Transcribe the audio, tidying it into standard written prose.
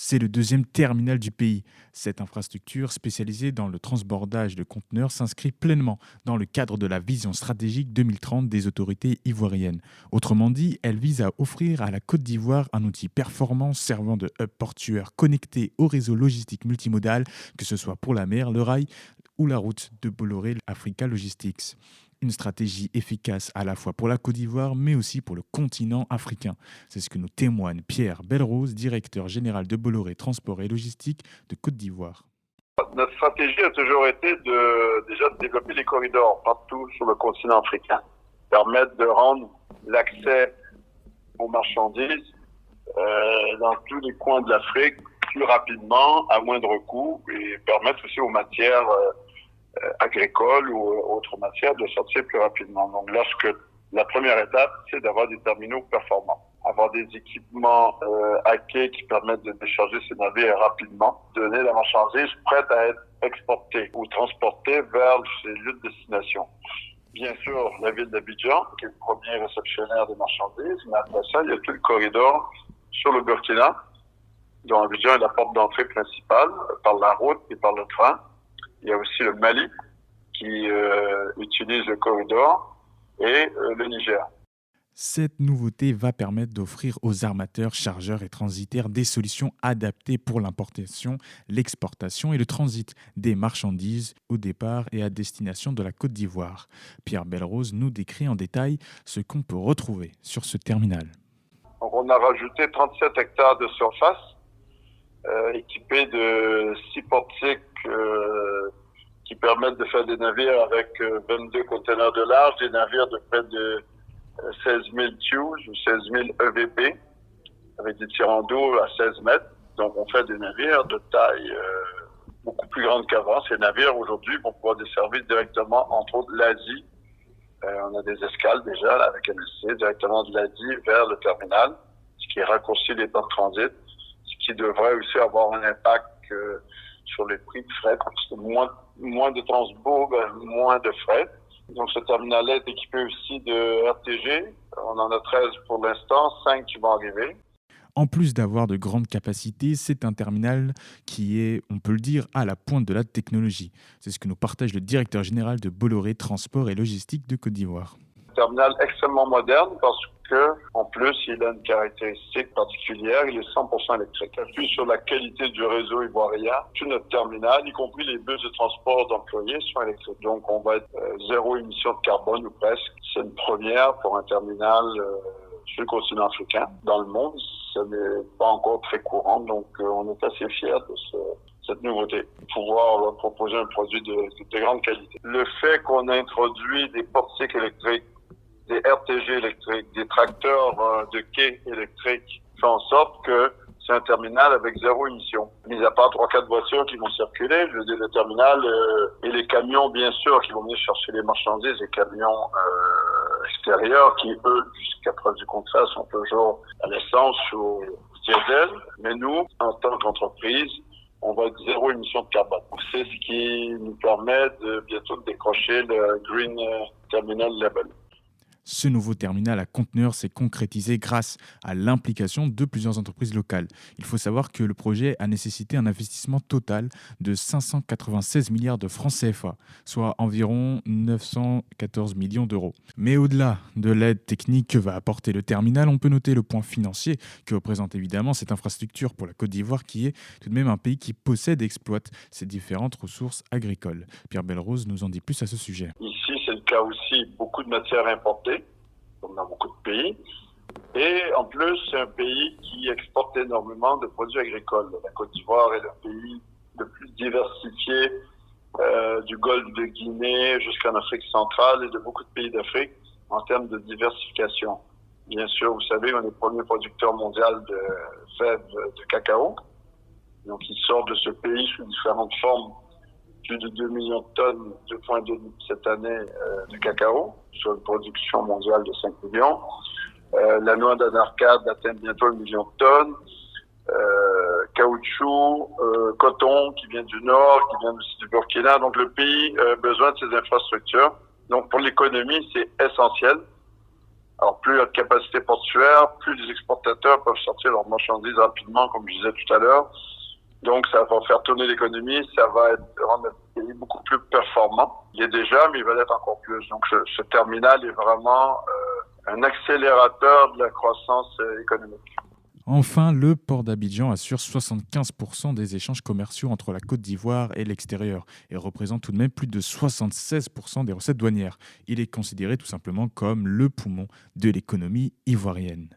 C'est le deuxième terminal du pays. Cette infrastructure spécialisée dans le transbordage de conteneurs s'inscrit pleinement dans le cadre de la vision stratégique 2030 des autorités ivoiriennes. Autrement dit, elle vise à offrir à la Côte d'Ivoire un outil performant servant de hub portuaire connecté au réseau logistique multimodal, que ce soit pour la mer, le rail ou la route de Bolloré Africa Logistics. Une stratégie efficace à la fois pour la Côte d'Ivoire, mais aussi pour le continent africain. C'est ce que nous témoigne Pierre Belrose, directeur général de Bolloré Transport et Logistique de Côte d'Ivoire. Notre stratégie a toujours été de développer les corridors partout sur le continent africain, permettre de rendre l'accès aux marchandises dans tous les coins de l'Afrique plus rapidement, à moindre coût, et permettre aussi aux matières agricoles ou autres matières de sortir plus rapidement. Donc, la première étape, c'est d'avoir des terminaux performants, avoir des équipements hackés qui permettent de décharger ces navires rapidement, donner la marchandise prête à être exportée ou transportée vers ces lieux de destination. Bien sûr, la ville d'Abidjan, qui est le premier réceptionnaire des marchandises, mais après ça, il y a tout le corridor sur le Burkina, dont Abidjan est la porte d'entrée principale, par la route et par le train. Il y a aussi le Mali, qui utilise le corridor, et le Niger. Cette nouveauté va permettre d'offrir aux armateurs, chargeurs et transitaires des solutions adaptées pour l'importation, l'exportation et le transit des marchandises au départ et à destination de la Côte d'Ivoire. Pierre Belrose nous décrit en détail ce qu'on peut retrouver sur ce terminal. Donc on a rajouté 37 hectares de surface, équipés de 6 portiques qui permettent de faire des navires avec 22 conteneurs de large, des navires de près de 16 000 TEUs ou 16 000 EVP, avec des tirants d'eau à 16 mètres. Donc on fait des navires de taille beaucoup plus grande qu'avant. Ces navires aujourd'hui vont pouvoir desservir directement, entre autres, l'Asie. On a des escales déjà là, avec MSC, directement de l'Asie vers le terminal, ce qui raccourcit les temps de transit, ce qui devrait aussi avoir un impact sur les prix de fret, parce que moins de transbords, moins de fret. Donc ce terminal est équipé aussi de RTG. On en a 13 pour l'instant, 5 qui vont arriver. En plus d'avoir de grandes capacités, c'est un terminal qui est, on peut le dire, à la pointe de la technologie. C'est ce que nous partage le directeur général de Bolloré Transport et Logistique de Côte d'Ivoire. Un terminal extrêmement moderne parce que, en plus, il a une caractéristique particulière, il est 100% électrique. Plus sur la qualité du réseau ivoirien, tout notre terminal, y compris les bus de transport d'employés, sont électriques. Donc, on va être zéro émission de carbone ou presque. C'est une première pour un terminal sur le continent africain. Dans le monde, ce n'est pas encore très courant, donc on est assez fiers de cette nouveauté, pouvoir proposer un produit de grande qualité. Le fait qu'on a introduit des portiques électriques, des RTG électriques, des tracteurs de quai électriques, fait en sorte que c'est un terminal avec zéro émission. Mis à part 3-4 voitures qui vont circuler, je veux dire le terminal et les camions, bien sûr, qui vont venir chercher les marchandises, les camions extérieurs qui, eux, jusqu'à preuve du contraire, sont toujours à l'essence ou au diesel. Mais nous, en tant qu'entreprise, on va être zéro émission de carbone. C'est ce qui nous permet de bientôt décrocher le Green Terminal Label. Ce nouveau terminal à conteneurs s'est concrétisé grâce à l'implication de plusieurs entreprises locales. Il faut savoir que le projet a nécessité un investissement total de 596 milliards de francs CFA, soit environ 914 millions d'euros. Mais au-delà de l'aide technique que va apporter le terminal, on peut noter le point financier que représente évidemment cette infrastructure pour la Côte d'Ivoire, qui est tout de même un pays qui possède et exploite ces différentes ressources agricoles. Pierre Belrose nous en dit plus à ce sujet. Ici, c'est le cas aussi, beaucoup de matières importées, comme dans beaucoup de pays. Et en plus, c'est un pays qui exporte énormément de produits agricoles. La Côte d'Ivoire est le pays le plus diversifié du golfe de Guinée jusqu'en Afrique centrale et de beaucoup de pays d'Afrique en termes de diversification. Bien sûr, vous savez, on est le premier producteur mondial de fèves de cacao. Donc, il sort de ce pays sous différentes formes. Plus de 2 millions de tonnes, 2,2 cette année de cacao, sur une production mondiale de 5 millions. La noix d'Anarcade atteint bientôt 1 million de tonnes. Caoutchouc, coton qui vient du nord, qui vient aussi du Burkina. Donc le pays a besoin de ces infrastructures. Donc pour l'économie, c'est essentiel. Alors plus il y a de capacité portuaire, plus les exportateurs peuvent sortir leurs marchandises rapidement, comme je disais tout à l'heure. Donc ça va faire tourner l'économie, ça va rendre le pays beaucoup plus performant. Il est déjà, mais il va l'être encore plus. Donc ce terminal est vraiment un accélérateur de la croissance économique. Enfin, le port d'Abidjan assure 75% des échanges commerciaux entre la Côte d'Ivoire et l'extérieur et représente tout de même plus de 76% des recettes douanières. Il est considéré tout simplement comme le poumon de l'économie ivoirienne.